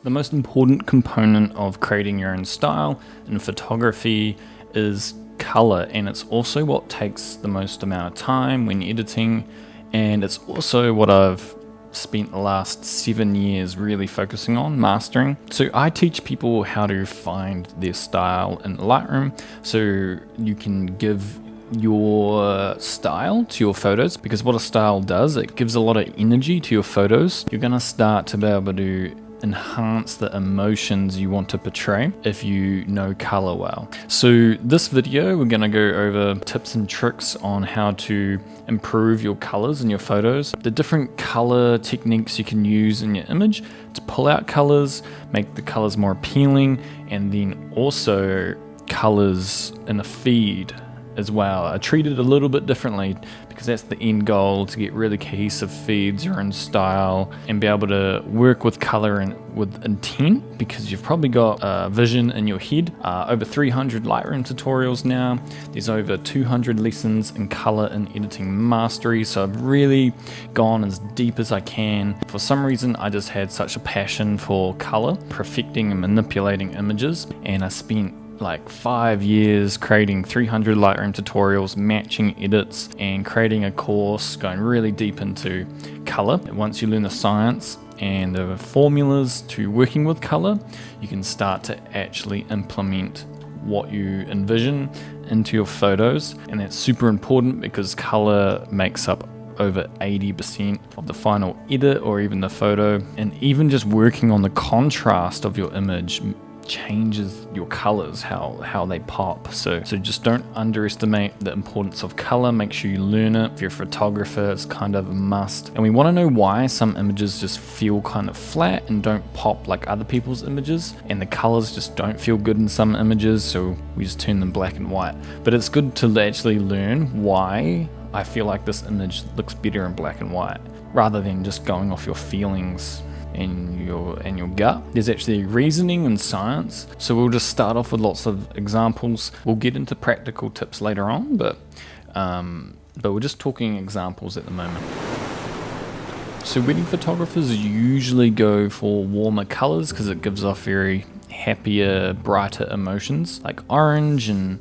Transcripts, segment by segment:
The most important component of creating your own style in photography is color, and it's also what takes the most amount of time when editing, and it's also what I've spent the last 7 years really focusing on mastering. So I teach people how to find their style in Lightroom so you can give your style to your photos, because what a style does, it gives a lot of energy to your photos. You're going to start to be able to enhance the emotions you want to portray if you know color well. So this video we're going to go over tips and tricks on how to improve your colors in your photos, the different color techniques you can use in your image to pull out colors, make the colors more appealing, and then also colors in a feed as well. I treat it a little bit differently because that's the end goal, to get really cohesive feeds your own style and be able to work with color and with intent, because you've probably got a vision in your head. Over 300 Lightroom tutorials now. There's over 200 lessons in color and editing mastery, so I've really gone as deep as I can. For some reason I just had such a passion for color, perfecting and manipulating images, and I spent like 5 years creating 300 Lightroom tutorials, matching edits, and creating a course going really deep into color. Once you learn the science and the formulas to working with color, you can start to actually implement what you envision into your photos, and that's super important because color makes up over 80% of the final edit or even the photo. And even just working on the contrast of your image changes your colors, how they pop. So just don't underestimate the importance of color. Make sure you learn it. If you're a photographer, it's kind of a must. And we want to know why some images just feel kind of flat and don't pop like other people's images, and the colors just don't feel good in some images, so we just turn them black and white. But it's good to actually learn why I feel like this image looks better in black and white, rather than just going off your feelings and your gut. There's actually reasoning and science. So we'll just start off with lots of examples. We'll get into practical tips later on, but we're just talking examples at the moment. So wedding photographers usually go for warmer colors because it gives off very happier, brighter emotions, like orange, and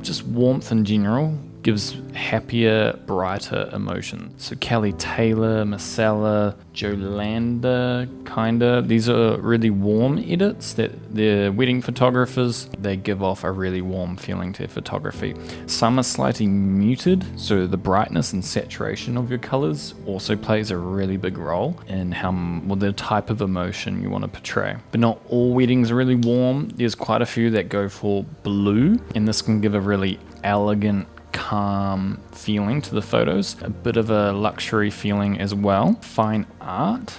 just warmth in general gives happier, brighter emotion. So Kelly Taylor, Marcella, Jolanda, kinda. These are really warm edits that they're wedding photographers. They give off a really warm feeling to photography. Some are slightly muted, so the brightness and saturation of your colors also plays a really big role in the type of emotion you want to portray. But not all weddings are really warm. There's quite a few that go for blue, and this can give a really elegant, calm feeling to the photos, a bit of a luxury feeling as well. Fine art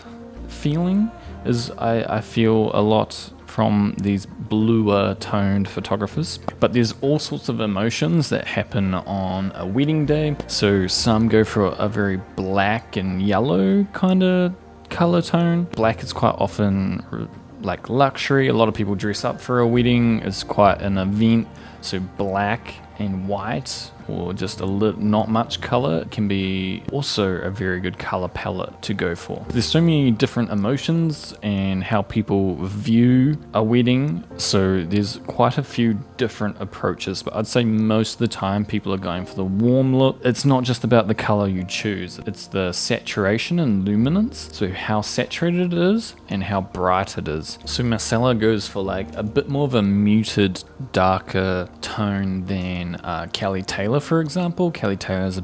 feeling is I feel a lot from these bluer toned photographers. But there's all sorts of emotions that happen on a wedding day. So some go for a very black and yellow kind of color tone. Black is quite often like luxury. A lot of people dress up for a wedding. It's quite an event. So black and white, or just not much color, can be also a very good color palette to go for. There's so many different emotions and how people view a wedding, so there's quite a few different approaches, but I'd say most of the time people are going for the warm look. It's not just about the color you choose, it's the saturation and luminance, so how saturated it is and how bright it is. So Marcella goes for like a bit more of a muted, darker tone than Kelly Taylor, for example. Kelly Taylor is a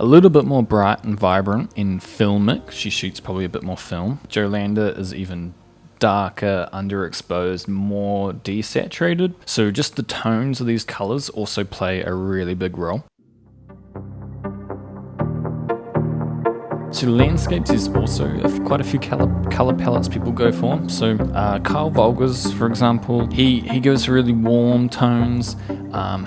little bit more bright and vibrant and filmic. She shoots probably a bit more film. Jolanda is even darker, underexposed, more desaturated. So just the tones of these colors also play a really big role. So landscapes is also quite a few color palettes people go for. So Carl Volgers, for example, he goes for really warm tones.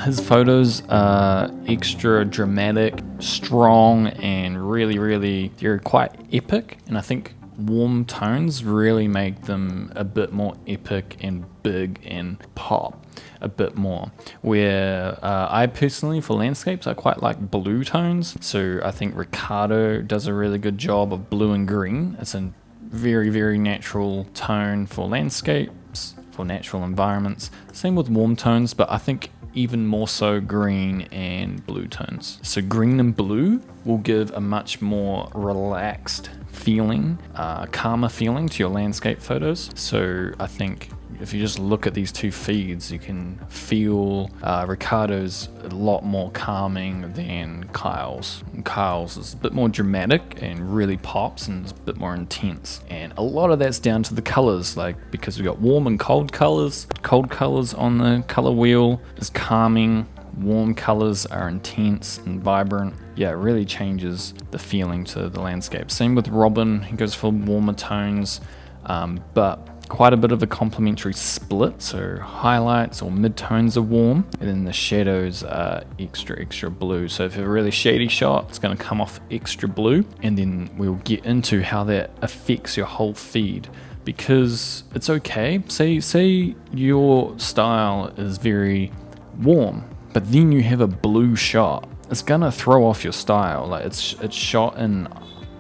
His photos are extra dramatic, strong, and really, they're quite epic. And I think warm tones really make them a bit more epic and big and pop a bit more. Where I personally, for landscapes, I quite like blue tones. So I think Ricardo does a really good job of blue and green. It's a very, very natural tone for landscapes, for natural environments. Same with warm tones, but I think even more so green and blue tones. So green and blue will give a much more relaxed feeling, calmer feeling to your landscape photos. So I think if you just look at these two feeds, you can feel Ricardo's a lot more calming than Kyle's. Kyle's is a bit more dramatic and really pops and is a bit more intense. And a lot of that's down to the colors, like because we got warm and cold colors. Cold colors on the color wheel is calming. Warm colors are intense and vibrant. Yeah, it really changes the feeling to the landscape. Same with Robin, he goes for warmer tones, but quite a bit of a complementary split. So highlights or mid-tones are warm, and then the shadows are extra blue. So if you have a really shady shot, it's going to come off extra blue, and then we'll get into how that affects your whole feed. Because it's okay, say your style is very warm, but then you have a blue shot, it's gonna throw off your style. Like it's shot in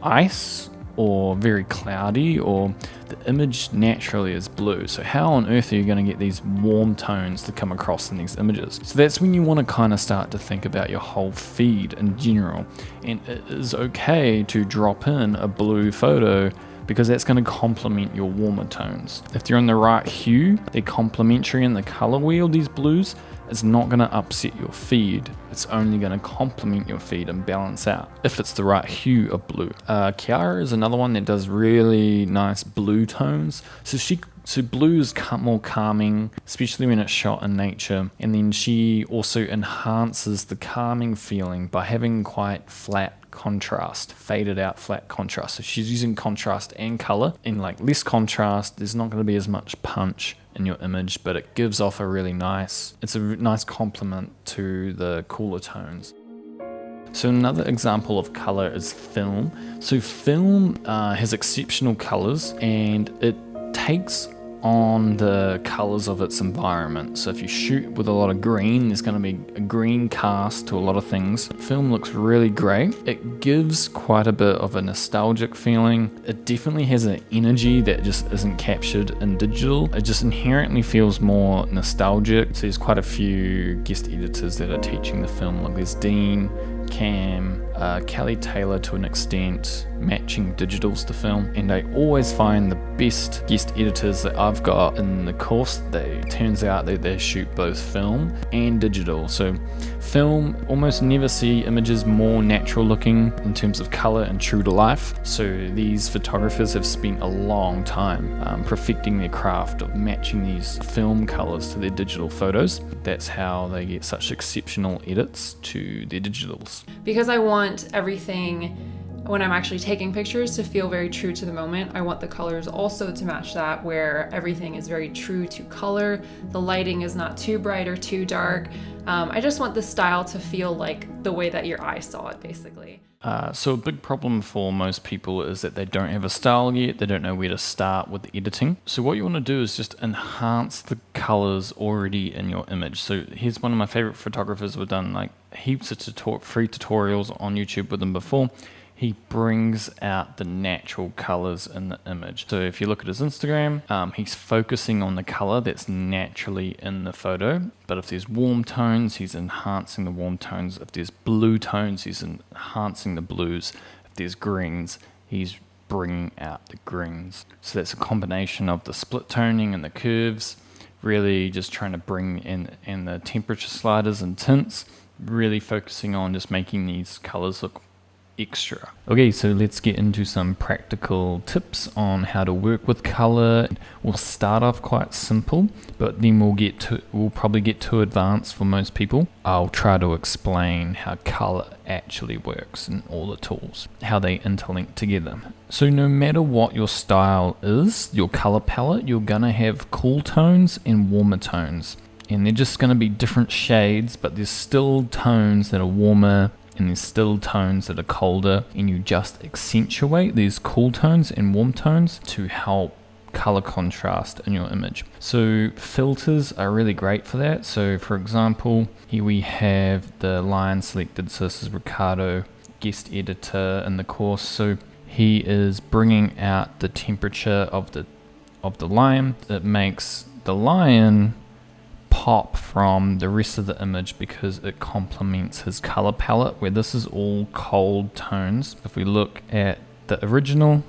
ice or very cloudy, or the image naturally is blue. So how on earth are you going to get these warm tones to come across in these images? So that's when you want to kind of start to think about your whole feed in general. And it is okay to drop in a blue photo, because that's going to complement your warmer tones. If they're in the right hue, they're complementary in the color wheel, these blues, it's not going to upset your feed. It's only going to complement your feed and balance out if it's the right hue of blue. Kiara is another one that does really nice blue tones. So blue is more calming, especially when it's shot in nature. And then she also enhances the calming feeling by having quite flat contrast, faded out flat contrast. So she's using contrast and color. In like less contrast, there's not going to be as much punch in your image, but it gives off it's a nice complement to the cooler tones. So another example of color is film. So film has exceptional colors, and it takes on the colors of its environment. So if you shoot with a lot of green, there's going to be a green cast to a lot of things. Film looks really great. It gives quite a bit of a nostalgic feeling. It definitely has an energy that just isn't captured in digital. It just inherently feels more nostalgic. So there's quite a few guest editors that are teaching the film. Like there's Dean, Cam, Kelly Taylor to an extent, matching digitals to film. And I always find the best guest editors that I've got in the course, turns out that they shoot both film and digital. So film, almost never see images more natural looking in terms of color and true to life. So these photographers have spent a long time perfecting their craft of matching these film colors to their digital photos. That's how they get such exceptional edits to their digitals. Because I want everything when I'm actually taking pictures to feel very true to the moment. I want the colors also to match that, where everything is very true to color. The lighting is not too bright or too dark. I just want the style to feel like the way that your eye saw it, basically. So a big problem for most people is that they don't have a style yet. They don't know where to start with the editing. So what you want to do is just enhance the colors already in your image. So here's one of my favorite photographers. We've done like heaps of free tutorials on YouTube with him before. He brings out the natural colors in the image. So if you look at his Instagram, he's focusing on the color that's naturally in the photo. But if there's warm tones, he's enhancing the warm tones. If there's blue tones, he's enhancing the blues. If there's greens, he's bringing out the greens. So that's a combination of the split toning and the curves, really just trying to bring in the temperature sliders and tints, really focusing on just making these colors look extra. Okay, so let's get into some practical tips on how to work with color. We'll start off quite simple, but then we'll probably get too advanced for most people. I'll try to explain how color actually works and all the tools, how they interlink together. So no matter what your style is, your color palette, you're gonna have cool tones and warmer tones. And they're just gonna be different shades, but there's still tones that are warmer and there's still tones that are colder, and you just accentuate these cool tones and warm tones to help color contrast in your image. So filters are really great for that. So for example, here we have the line selected. So this is Ricardo, guest editor in the course. So he is bringing out the temperature of the lion. It makes the lion pop from the rest of the image because it complements his color palette, where this is all cold tones. If we look at the original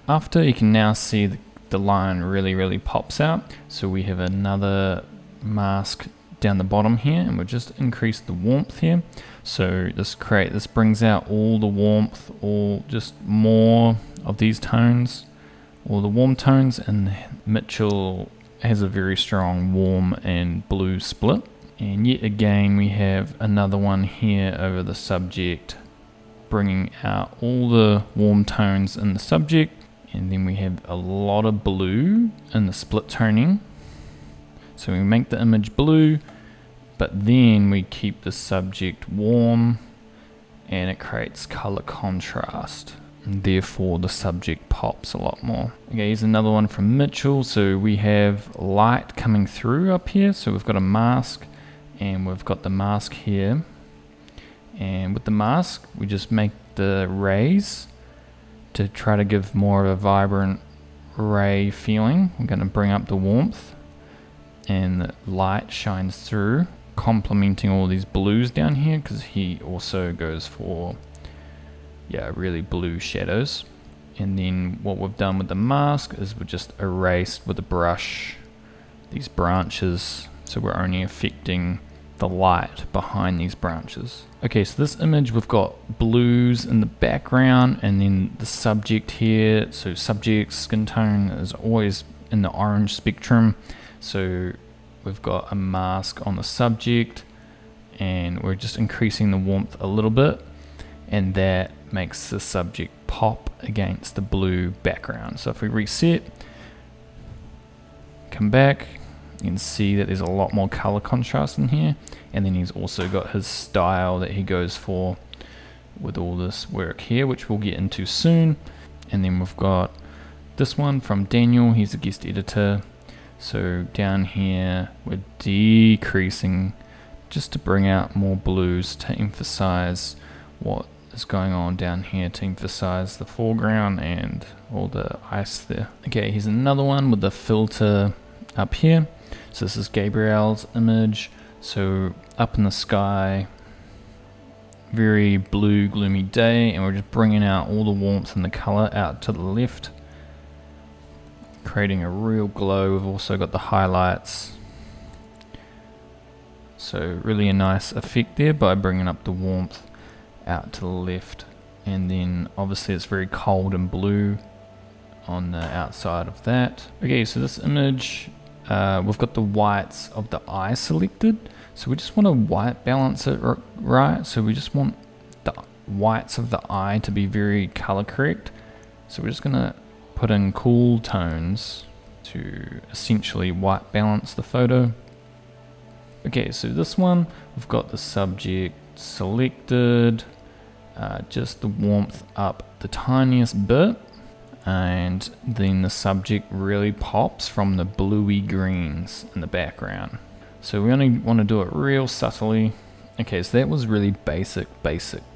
after, you can now see the lion really pops out. So we have another mask down the bottom here, and we'll just increase the warmth here. So this brings out all the warmth, or just more of these tones, all the warm tones. And Mitchell has a very strong warm and blue split. And yet again, we have another one here over the subject, bringing out all the warm tones in the subject. And then we have a lot of blue in the split toning. So we make the image blue, but then we keep the subject warm, and it creates color contrast. And therefore the subject pops a lot more. Okay, here's another one from Mitchell. So we have light coming through up here. So we've got a mask, and we've got the mask here. And with the mask, we just make the rays to try to give more of a vibrant ray feeling. I'm going to bring up the warmth, and the light shines through, complementing all these blues down here, because he also goes for really blue shadows. And then what we've done with the mask is we've just erased with a brush these branches, so we're only affecting the light behind these branches. Okay, so this image, we've got blues in the background, and then the subject here. So subject skin tone is always in the orange spectrum. So we've got a mask on the subject, and we're just increasing the warmth a little bit, and that makes the subject pop against the blue background. So if we reset, come back, you can see that there's a lot more color contrast in here. And then he's also got his style that he goes for with all this work here, which we'll get into soon. And then we've got this one from Daniel, he's a guest editor. So down here we're decreasing just to bring out more blues, to emphasize what is going on down here, to emphasize the foreground and all the ice there. Okay, here's another one with the filter up here. So this is Gabriel's image. So up in the sky, very blue, gloomy day, and we're just bringing out all the warmth and the color out to the left, creating a real glow. We've also got the highlights. So really a nice effect there by bringing up the warmth out to the left. And then obviously it's very cold and blue on the outside of that. Okay, so this image, we've got the whites of the eye selected. So we just want to white balance it right. So we just want the whites of the eye to be very color correct. So we're just going to put in cool tones to essentially white balance the photo. Okay, so this one, we've got the subject selected, just the warmth up the tiniest bit, and then the subject really pops from the bluey greens in the background. So we only want to do it real subtly. Okay, so that was really basic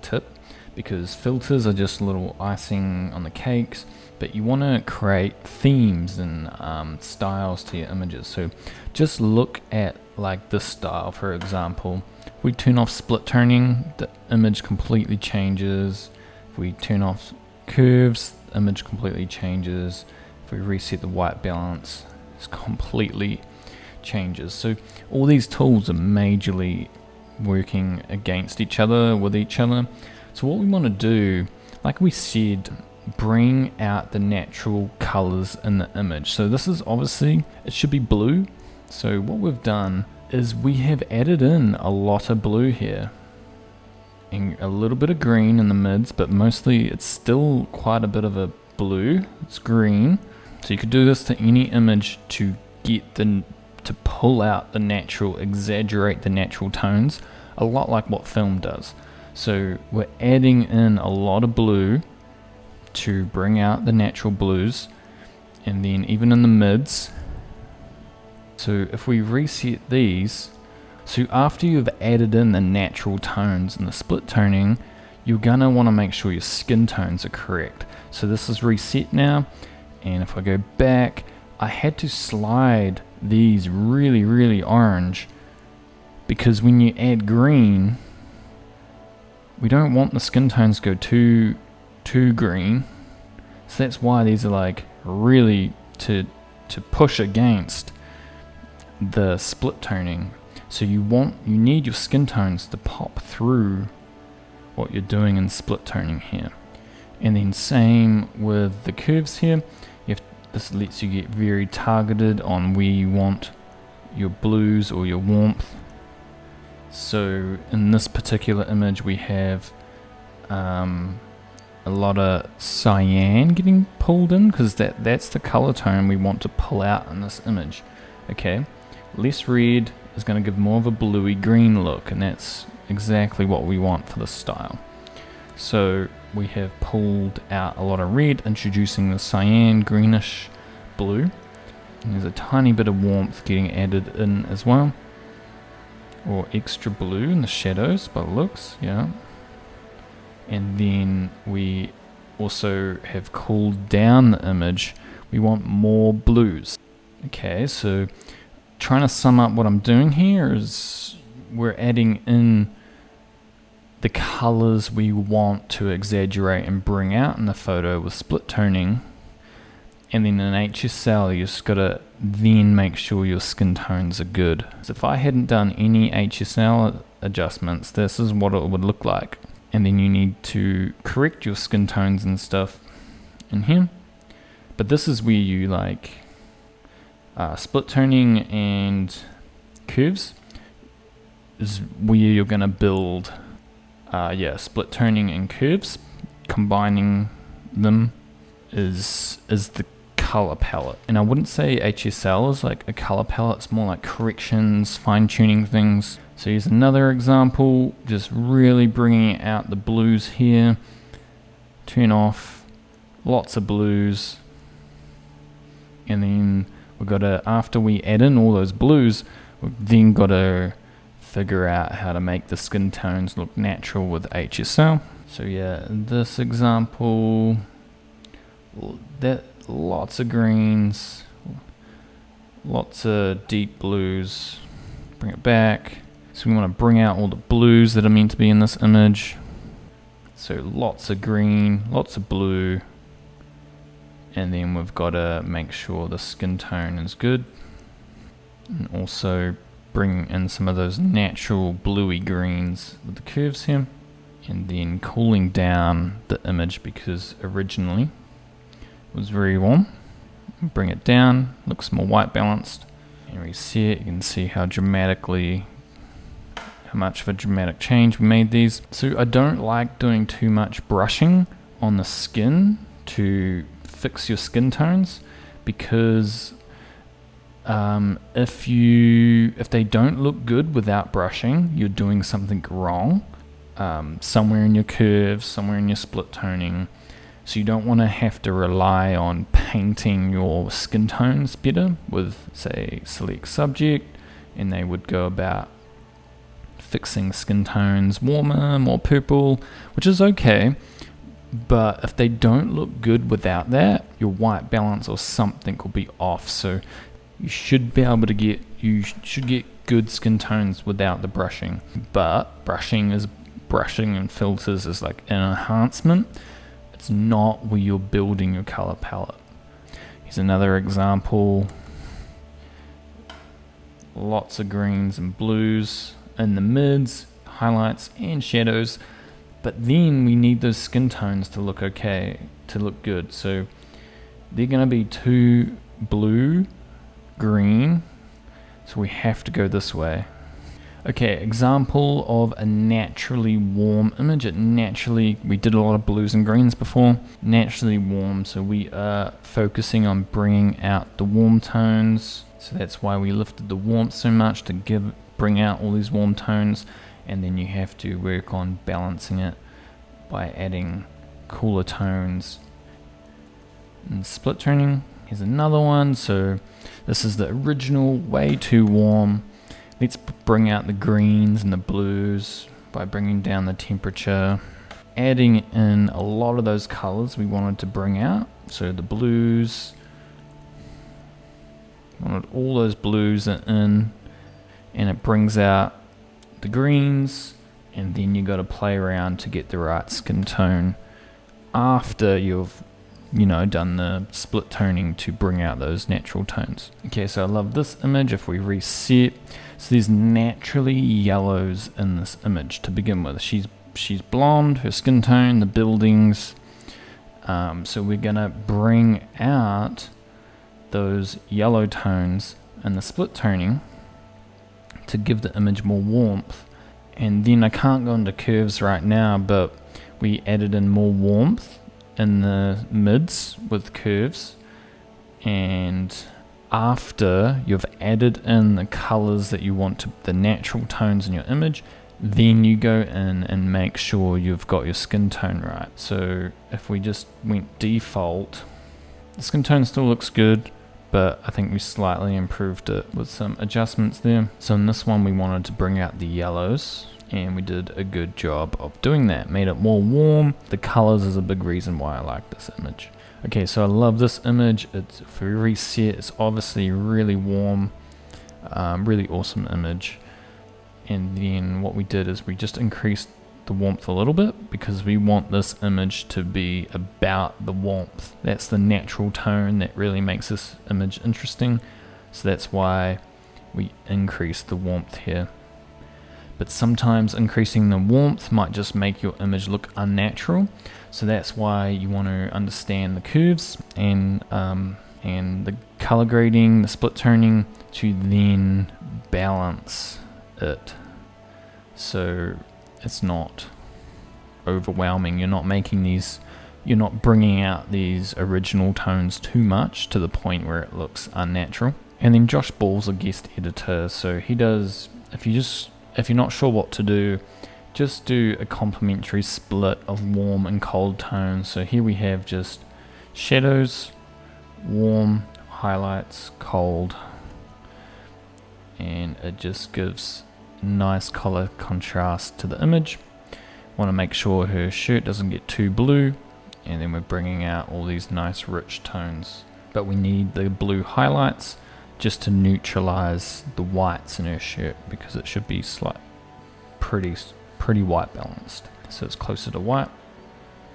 tip, because filters are just a little icing on the cakes, but you want to create themes and styles to your images. So just look at like this style, for example. If we turn off split toning, the image completely changes. If we turn off curves, the image completely changes. If we reset the white balance, it's completely changes. So all these tools are majorly working against each other, with each other. So what we want to do, like we said, bring out the natural colors in the image. So this is obviously, it should be blue. So what we've done is we have added in a lot of blue here and a little bit of green in the mids, but mostly it's still quite a bit of a blue. It's green. So you could do this to any image to get to pull out the natural, exaggerate the natural tones, a lot like what film does. So we're adding in a lot of blue to bring out the natural blues, and then even in the mids. So if we reset these, so after you've added in the natural tones and the split toning, you're gonna want to make sure your skin tones are correct. So this is reset now, and if I go back, I had to slide these really orange, because when you add green, we don't want the skin tones to go too green. So that's why these are like really to push against the split toning. So you need your skin tones to pop through what you're doing in split toning here. And then same with the curves here. This lets you get very targeted on where you want your blues or your warmth. So in this particular image we have a lot of cyan getting pulled in, because that's the color tone we want to pull out in this image. Okay, less red is going to give more of a bluey green look, and that's exactly what we want for this style. So we have pulled out a lot of red, introducing the cyan greenish blue, and there's a tiny bit of warmth getting added in as well, or extra blue in the shadows by the looks, yeah. And then we also have cooled down the image. We want more blues. Okay, so trying to sum up what I'm doing here is we're adding in the colors we want to exaggerate and bring out in the photo with split toning. And then in HSL, you just gotta then make sure your skin tones are good. So if I hadn't done any HSL adjustments, this is what it would look like. And then you need to correct your skin tones and stuff in here. But this is where you like split toning and curves is where you're gonna build split toning and curves. Combining them is the color palette. And I wouldn't say HSL is like a color palette, it's more like corrections, fine-tuning things. So here's another example, just really bringing out the blues here. Turn off lots of blues, and then we've got to, after we add in all those blues, we've then got to figure out how to make the skin tones look natural with HSL. So yeah, in this example, that lots of greens, lots of deep blues. Bring it back. So we want to bring out all the blues that are meant to be in this image. So lots of green, lots of blue, and then we've got to make sure the skin tone is good, and also bring in some of those natural bluey greens with the curves here, and then cooling down the image because originally it was very warm. Bring it down, looks more white balanced, and reset. You can see how much of a dramatic change we made these. So I don't like doing too much brushing on the skin to fix your skin tones, because if they don't look good without brushing, you're doing something wrong somewhere in your curves, somewhere in your split toning. So you don't want to have to rely on painting your skin tones better with, say, select subject, and they would go about fixing skin tones warmer, more purple, which is okay. But if they don't look good without that, your white balance or something will be off. So you should be able to get good skin tones without the brushing. But brushing and filters is like an enhancement. It's not where you're building your color palette. Here's another example. Lots of greens and blues in the mids, highlights and shadows. But then we need those skin tones to look okay, to look good. So they're going to be too blue, green. So we have to go this way. Okay, example of a naturally warm image. We did a lot of blues and greens before. Naturally warm, so we are focusing on bringing out the warm tones. So that's why we lifted the warmth so much, to bring out all these warm tones. And then you have to work on balancing it by adding cooler tones and split toning. Here's another one. So this is the original, way too warm. Let's bring out the greens and the blues by bringing down the temperature. adding in a lot of those colors we wanted to bring out. So the blues, wanted all those blues in, and it brings out the greens, and then you got to play around to get the right skin tone after you've done the split toning to bring out those natural tones. Okay, so I love this image. If we reset, so there's naturally yellows in this image to begin with. She's blonde, her skin tone, the buildings. So we're gonna bring out those yellow tones in the split toning to give the image more warmth. And then I can't go into curves right now, but we added in more warmth in the mids with curves, and after you've added in the colors that you want to, the natural tones in your image, then you go in and make sure you've got your skin tone right. So if we just went default, the skin tone still looks good, but I think we slightly improved it with some adjustments there. So in this one we wanted to bring out the yellows, and we did a good job of doing that. Made it more warm. The colors is a big reason why I like this image. Okay, so I love this image. If we reset, it's obviously really warm, really awesome image. And then what we did is we just increased the warmth a little bit because we want this image to be about the warmth. That's the natural tone that really makes this image interesting. So that's why we increased the warmth here. But sometimes increasing the warmth might just make your image look unnatural. So that's why you want to understand the curves and the color grading, the split toning, to then balance it so it's not overwhelming. You're not bringing out these original tones too much to the point where it looks unnatural. And then Josh Ball's a guest editor, so he does, if you're not sure what to do, just do a complementary split of warm and cold tones. So here we have just shadows, warm, highlights, cold, and it just gives nice color contrast to the image. Want to make sure her shirt doesn't get too blue, and then we're bringing out all these nice rich tones. But we need the blue highlights just to neutralize the whites in her shirt, because it should be pretty white balanced. So it's closer to white.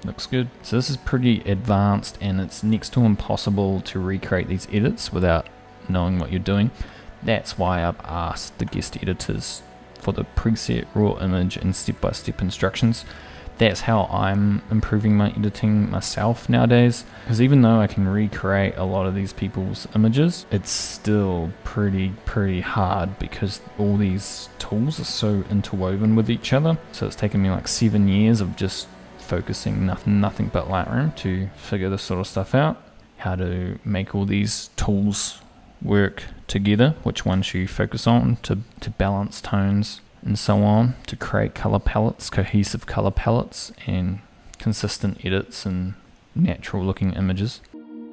Looks good. So this is pretty advanced, and it's next to impossible to recreate these edits without knowing what you're doing. That's why I've asked the guest editors for the preset raw image and step-by-step instructions. That's how I'm improving my editing myself nowadays, because even though I can recreate a lot of these people's images, it's still pretty hard because all these tools are so interwoven with each other. So it's taken me like 7 years of just focusing nothing but Lightroom to figure this sort of stuff out, how to make all these tools work together, which ones you focus on to balance tones and so on, to create color palettes, cohesive color palettes, and consistent edits and natural looking images.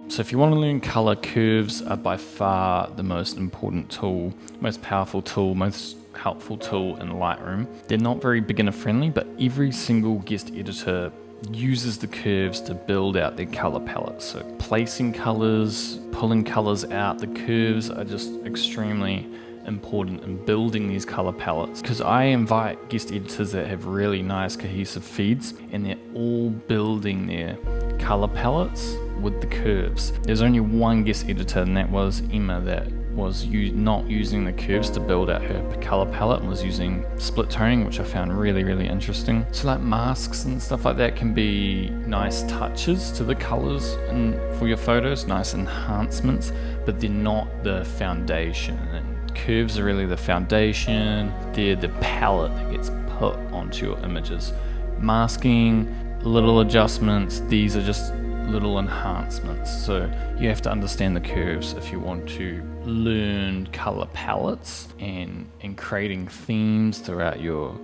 So if you want to learn color, curves are by far the most important tool, most powerful tool, most helpful tool in Lightroom. They're not very beginner friendly, but every single guest editor uses the curves to build out their color palette. So placing colors, pulling colors out, the curves are just extremely important in building these color palettes, because I invite guest editors that have really nice cohesive feeds, and they're all building their color palettes with the curves. There's only one guest editor, and that was Emma, that was not using the curves to build out her color palette and was using split toning, which I found really interesting. So like masks and stuff like that can be nice touches to the colors and for your photos, nice enhancements, but they're not the foundation. And curves are really the foundation. They're the palette that gets put onto your images. Masking, little adjustments, these are just little enhancements. So you have to understand the curves if you want to learn color palettes and creating themes throughout your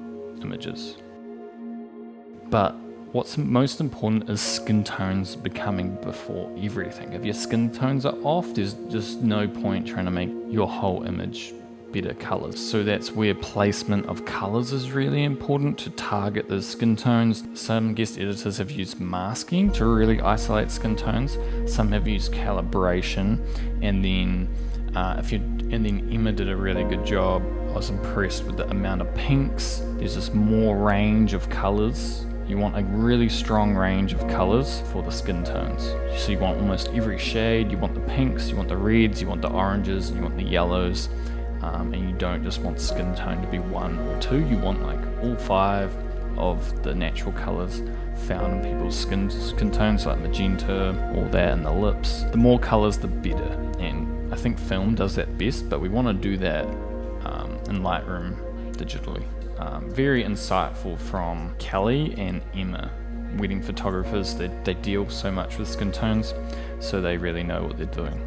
images. But what's most important is skin tones becoming before everything. If your skin tones are off, there's just no point trying to make your whole image better colors. So that's where placement of colors is really important to target those skin tones. Some guest editors have used masking to really isolate skin tones. Some have used calibration, and then Emma did a really good job. I was impressed with the amount of pinks. There's just more range of colors. You want a really strong range of colors for the skin tones. So you want almost every shade. You want the pinks, you want the reds, you want the oranges, you want the yellows. And you don't just want skin tone to be 1 or 2. You want like all 5 of the natural colors found in people's skin tones, like magenta, all that, and the lips. The more colors, the better. And I think film does that best, but we want to do that in Lightroom digitally. Very insightful from Kelly and Emma, wedding photographers. They deal so much with skin tones, so they really know what they're doing.